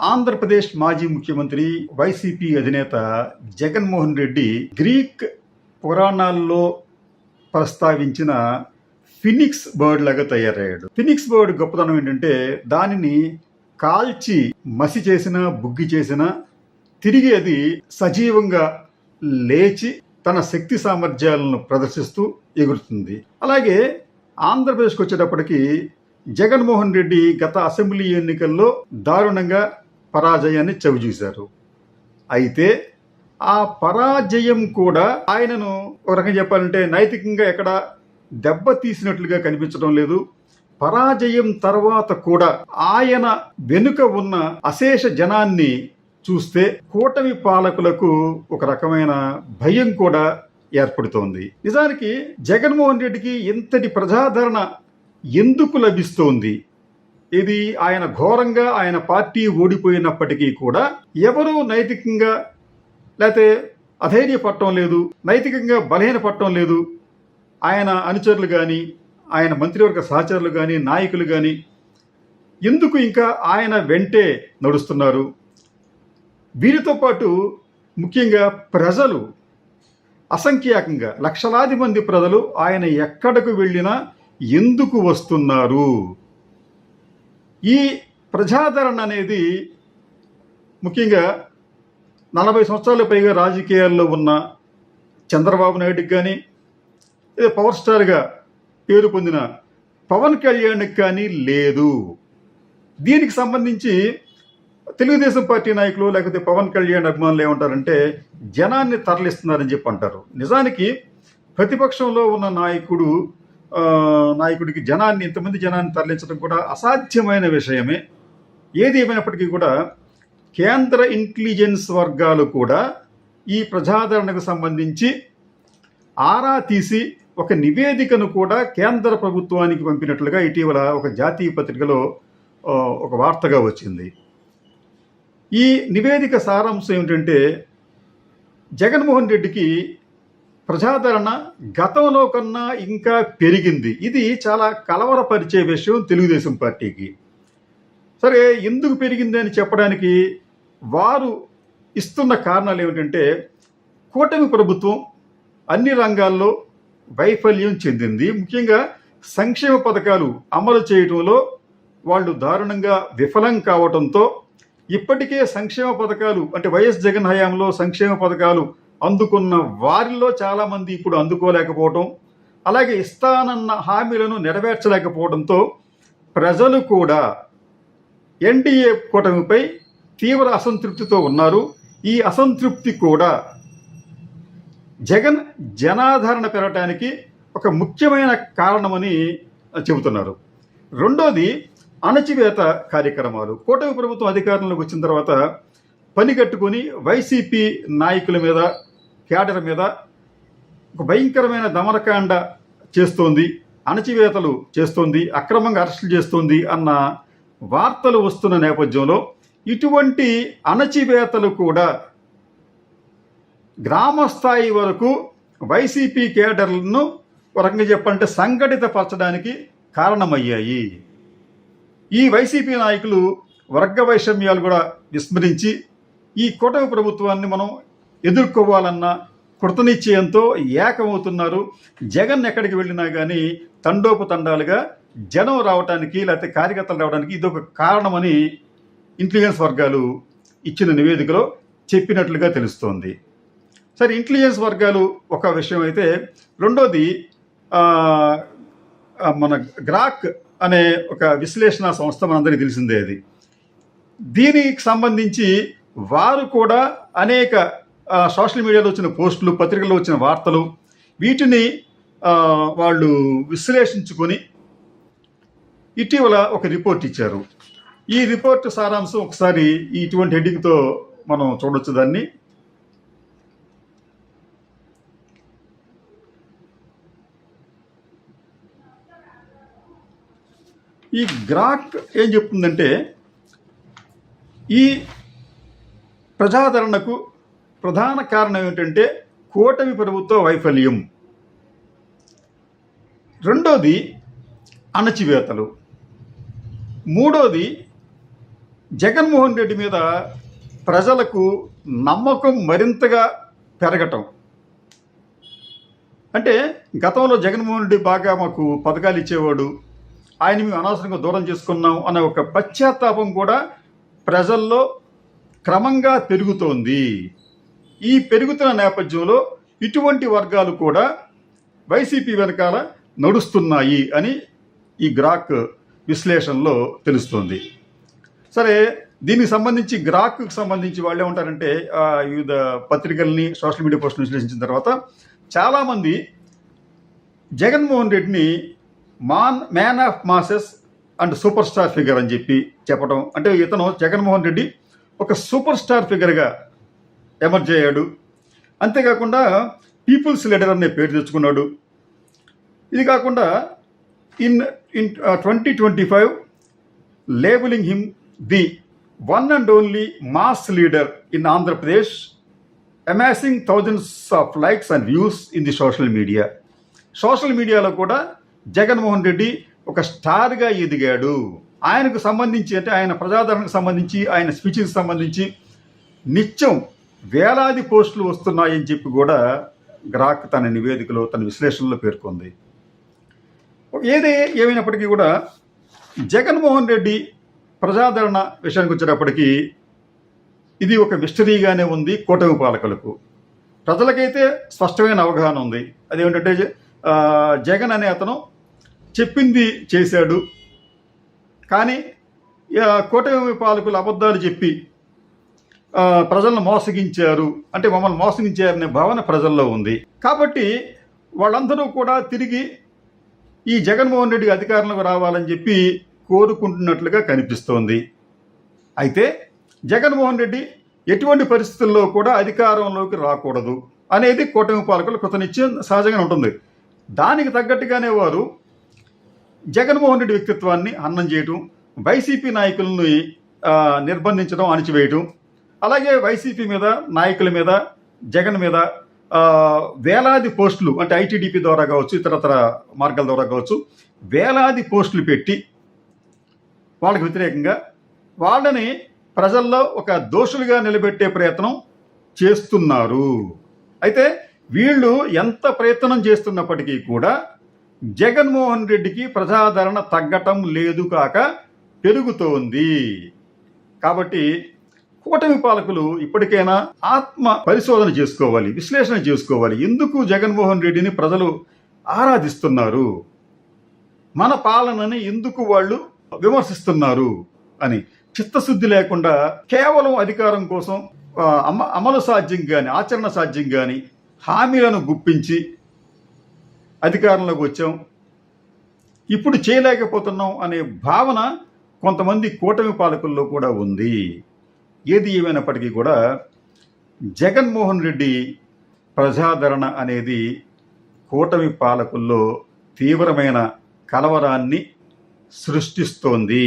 ఆంధ్రప్రదేశ్ మాజీ ముఖ్యమంత్రి వైసీపీ అధినేత జగన్మోహన్ రెడ్డి గ్రీక్ పురాణాల్లో ప్రస్తావించిన ఫినిక్స్ బర్డ్ లాగా తయారయ్యాడు. ఫినిక్స్ బర్డ్ గొప్పతనం ఏంటంటే దానిని కాల్చి మసి చేసిన బుగ్గి చేసిన తిరిగి అది సజీవంగా లేచి తన శక్తి సామర్థ్యాలను ప్రదర్శిస్తూ ఎగురుతుంది. అలాగే ఆంధ్రప్రదేశ్కి వచ్చేటప్పటికి జగన్మోహన్ రెడ్డి గత అసెంబ్లీ ఎన్నికల్లో దారుణంగా పరాజయాన్ని చవిచూశారు. అయితే ఆ పరాజయం కూడా ఆయనను ఒక రకంగా చెప్పాలంటే నైతికంగా ఎక్కడ దెబ్బ తీసినట్లుగా కనిపించడం లేదు. పరాజయం తర్వాత కూడా ఆయన వెనుక ఉన్న అశేష జనాన్ని చూస్తే కూటమి పాలకులకు ఒక రకమైన భయం కూడా ఏర్పడుతోంది. నిజానికి జగన్మోహన్ రెడ్డికి ఇంతటి ప్రజాదరణ ఎందుకు లభిస్తోంది? ఇది ఆయన ఘోరంగా ఆయన పార్టీ ఓడిపోయినప్పటికీ కూడా ఎవరూ నైతికంగా లేకపోతే అధైర్యపడటం లేదు, నైతికంగా బలహీనపడటం లేదు. ఆయన అనుచరులు కానీ ఆయన మంత్రివర్గ సహచరులు కానీ నాయకులు కానీ ఎందుకు ఇంకా ఆయన వెంటే నడుస్తున్నారు? వీరితో పాటు ముఖ్యంగా ప్రజలు అసంఖ్యాకంగా లక్షలాది మంది ప్రజలు ఆయన ఎక్కడకు వెళ్ళినా ఎందుకు వస్తున్నారు? ఈ ప్రజాదరణ అనేది ముఖ్యంగా 40 సంవత్సరాల పైగా రాజకీయాల్లో ఉన్న చంద్రబాబు నాయుడుకి కానీ పవర్ స్టార్గా పేరు పొందిన పవన్ కళ్యాణ్కి కానీ లేదు. దీనికి సంబంధించి తెలుగుదేశం పార్టీ నాయకులు లేకపోతే పవన్ కళ్యాణ్ అభిమానులు ఏమంటారంటే జనాన్ని తరలిస్తున్నారని చెప్పి అంటారు. నిజానికి ప్రతిపక్షంలో ఉన్న నాయకుడికి ఇంతమంది జనాన్ని తరలించడం కూడా అసాధ్యమైన విషయమే. ఏది ఏమైనప్పటికీ కూడా కేంద్ర ఇంటెలిజెన్స్ వర్గాలు కూడా ఈ ప్రజాదరణకు సంబంధించి ఆరా తీసి ఒక నివేదికను కూడా కేంద్ర ప్రభుత్వానికి పంపినట్లుగా ఇటీవల ఒక జాతీయ పత్రికలో ఒక వార్తగా వచ్చింది. ఈ నివేదిక సారాంశం ఏమిటంటే జగన్మోహన్ రెడ్డికి ప్రజాదరణ గతంలో కన్నా ఇంకా పెరిగింది. ఇది చాలా కలవరపరిచే విషయం తెలుగుదేశం పార్టీకి. సరే, ఎందుకు పెరిగింది అని చెప్పడానికి వారు ఇస్తున్న కారణాలు ఏమిటంటే కూటమి ప్రభుత్వం అన్ని రంగాల్లో వైఫల్యం చెందింది. ముఖ్యంగా సంక్షేమ పథకాలు అమలు చేయడంలో వాళ్ళు దారుణంగా విఫలం కావడంతో ఇప్పటికే సంక్షేమ పథకాలు అంటే వైఎస్ జగన్ హయాంలో సంక్షేమ పథకాలు అందుకున్న వారిలో చాలామంది ఇప్పుడు అందుకోలేకపోవడం, అలాగే ఇస్తానన్న హామీలను నెరవేర్చలేకపోవడంతో ప్రజలు కూడా ఎన్డీఏ కూటమిపై తీవ్ర అసంతృప్తితో ఉన్నారు. ఈ అసంతృప్తి కూడా జగన్ జనాదరణ పెరగడానికి ఒక ముఖ్యమైన కారణమని చెబుతున్నారు. రెండోది అణచివేత కార్యక్రమాలు. కూటమి ప్రభుత్వం అధికారంలోకి వచ్చిన తర్వాత పని కట్టుకొని వైసీపీ నాయకుల మీద క్యాడర్ మీద ఒక భయంకరమైన దమనకాండ చేస్తోంది, అణచివేతలు చేస్తోంది, అక్రమంగా అరెస్టులు చేస్తోంది అన్న వార్తలు వస్తున్న నేపథ్యంలో ఇటువంటి అణచివేతలు కూడా గ్రామ స్థాయి వరకు వైసీపీ కేడర్లను ఒక రకంగా చెప్పాలంటే సంఘటితపరచడానికి కారణమయ్యాయి. ఈ వైసీపీ నాయకులు వర్గ వైషమ్యాలు కూడా విస్మరించి ఈ కూటమి ప్రభుత్వాన్ని మనం ఎదుర్కోవాలన్న కృతనిశ్చయంతో ఏకమవుతున్నారు. జగన్ ఎక్కడికి వెళ్ళినా కానీ తండోపతండాలుగా జనం రావడానికి లేకపోతే కార్యకర్తలు రావడానికి ఇదొక కారణమని ఇంటెలిజెన్స్ వర్గాలు ఇచ్చిన నివేదికలో చెప్పినట్లుగా తెలుస్తోంది. సరే, ఇంటెలిజెన్స్ వర్గాలు ఒక విషయం అయితే, రెండోది మన గ్రాక్ అనే ఒక విశ్లేషణ సంస్థ మనందరికీ తెలిసిందే. అది దీనికి సంబంధించి వారు కూడా అనేక సోషల్ మీడియాలో వచ్చిన పోస్టులు, పత్రికల్లో వచ్చిన వార్తలు వీటిని వాళ్ళు విశ్లేషించుకొని ఇటీవల ఒక రిపోర్ట్ ఇచ్చారు. ఈ రిపోర్ట్ సారాంశం ఒకసారి ఇటువంటి హెడ్డింగ్తో మనం చూడొచ్చు. దాన్ని ఈ గ్రాక్ ఏం చెప్తుందంటే ఈ ప్రజాదరణకు ప్రధాన కారణం ఏమిటంటే కూటమి ప్రభుత్వ వైఫల్యం, రెండోది అణచివేతలు, మూడోది జగన్మోహన్ రెడ్డి మీద ప్రజలకు నమ్మకం మరింతగా పెరగటం. అంటే గతంలో జగన్మోహన్ రెడ్డి బాగా మాకు పథకాలు ఇచ్చేవాడు, ఆయన మేము అనవసరంగా దూరం చేసుకున్నాం అనే ఒక పశ్చాత్తాపం కూడా ప్రజల్లో క్రమంగా పెరుగుతోంది. ఈ పెరుగుతున్న నేపథ్యంలో ఇటువంటి వర్గాలు కూడా వైసీపీ వెనకాల నడుస్తున్నాయి అని ఈ గ్రాక్ విశ్లేషణలో తెలుస్తుంది. సరే, దీనికి సంబంధించి గ్రాక్కు సంబంధించి వాళ్ళు ఏమంటారంటే వివిధ పత్రికల్ని సోషల్ మీడియా పోస్టులు విశ్లేషించిన తర్వాత చాలామంది జగన్మోహన్ రెడ్డిని man of masses and super star figure అని చెప్పడం. అంటే ఇతను జగన్మోహన్ రెడ్డి ఒక సూపర్ స్టార్ ఫిగర్గా ఎమర్జ్ అయ్యాడు. అంతేకాకుండా పీపుల్స్ లీడర్ అనే పేరు తెచ్చుకున్నాడు. ఇది కాకుండా in 2025 labelling him the one and only mass leader in Andhra Pradesh, అమాసింగ్ thousands of likes and views in the social media. Social మీడియాలో కూడా జగన్మోహన్ రెడ్డి ఒక స్టార్గా ఎదిగాడు. ఆయనకు సంబంధించి, అంటే ఆయన ప్రజాదరణకు సంబంధించి, ఆయన స్పీచ్కి సంబంధించి నిత్యం వేలాది పోస్టులు వస్తున్నాయని చెప్పి కూడా గ్రాక్ తన నివేదికలో, తన విశ్లేషణలో పేర్కొంది. ఏమైనప్పటికీ కూడా జగన్మోహన్ రెడ్డి ప్రజాదరణ విషయానికి వచ్చేటప్పటికీ ఇది ఒక మిస్టరీగానే ఉంది కూటమి పాలకులకు. ప్రజలకైతే స్పష్టమైన అవగాహన ఉంది. అదేమిటంటే జగన్ అనే అతను చెప్పింది చేశాడు, కానీ కూటమి పాలకులు అబద్ధాలు చెప్పి ప్రజలను మోసగించారు, అంటే మమ్మల్ని మోసగించారనే భావన ప్రజల్లో ఉంది. కాబట్టి వాళ్ళందరూ కూడా తిరిగి ఈ జగన్మోహన్ రెడ్డి అధికారంలోకి రావాలని చెప్పి కోరుకుంటున్నట్లుగా కనిపిస్తోంది. అయితే జగన్మోహన్ రెడ్డి ఎటువంటి పరిస్థితుల్లో కూడా అధికారంలోకి రాకూడదు అనేది కూటమి పాలకులు కృతనిశ్చయం సహజంగా ఉంటుంది. దానికి తగ్గట్టుగానే వారు జగన్మోహన్ రెడ్డి వ్యక్తిత్వాన్ని హననం చేయటం, వైసీపీ నాయకులను నిర్బంధించడం, అణిచివేయటం, అలాగే వైసీపీ మీద, నాయకుల మీద, జగన్ మీద వేలాది పోస్టులు, అంటే ఐటీడీపీ ద్వారా కావచ్చు, ఇతరతర మార్గాల ద్వారా కావచ్చు, వేలాది పోస్టులు పెట్టి వాళ్ళకి వ్యతిరేకంగా వాళ్ళని ప్రజల్లో ఒక దోషులుగా నిలబెట్టే ప్రయత్నం చేస్తున్నారు. అయితే వీళ్ళు ఎంత ప్రయత్నం చేస్తున్నప్పటికీ కూడా జగన్మోహన్ రెడ్డికి ప్రజాదరణ తగ్గటం లేదు, కాక పెరుగుతోంది. కాబట్టి కూటమి పాలకులు ఇప్పటికైనా ఆత్మ పరిశోధన చేసుకోవాలి, విశ్లేషణ చేసుకోవాలి. ఎందుకు జగన్మోహన్ రెడ్డిని ప్రజలు ఆరాధిస్తున్నారు, మన పాలనని ఎందుకు వాళ్ళు విమర్శిస్తున్నారు అని చిత్తశుద్ధి లేకుండా కేవలం అధికారం కోసం అమలు సాధ్యం కానీ, ఆచరణ సాధ్యం కానీ హామీలను గుప్పించి అధికారంలోకి వచ్చాం, ఇప్పుడు చేయలేకపోతున్నాం అనే భావన కొంతమంది కూటమి పాలకుల్లో కూడా ఉంది. ఏది ఏమైనప్పటికీ కూడా జగన్మోహన్ రెడ్డి ప్రజాదరణ అనేది కూటమి పాలకుల్లో తీవ్రమైన కలవరాన్ని సృష్టిస్తోంది.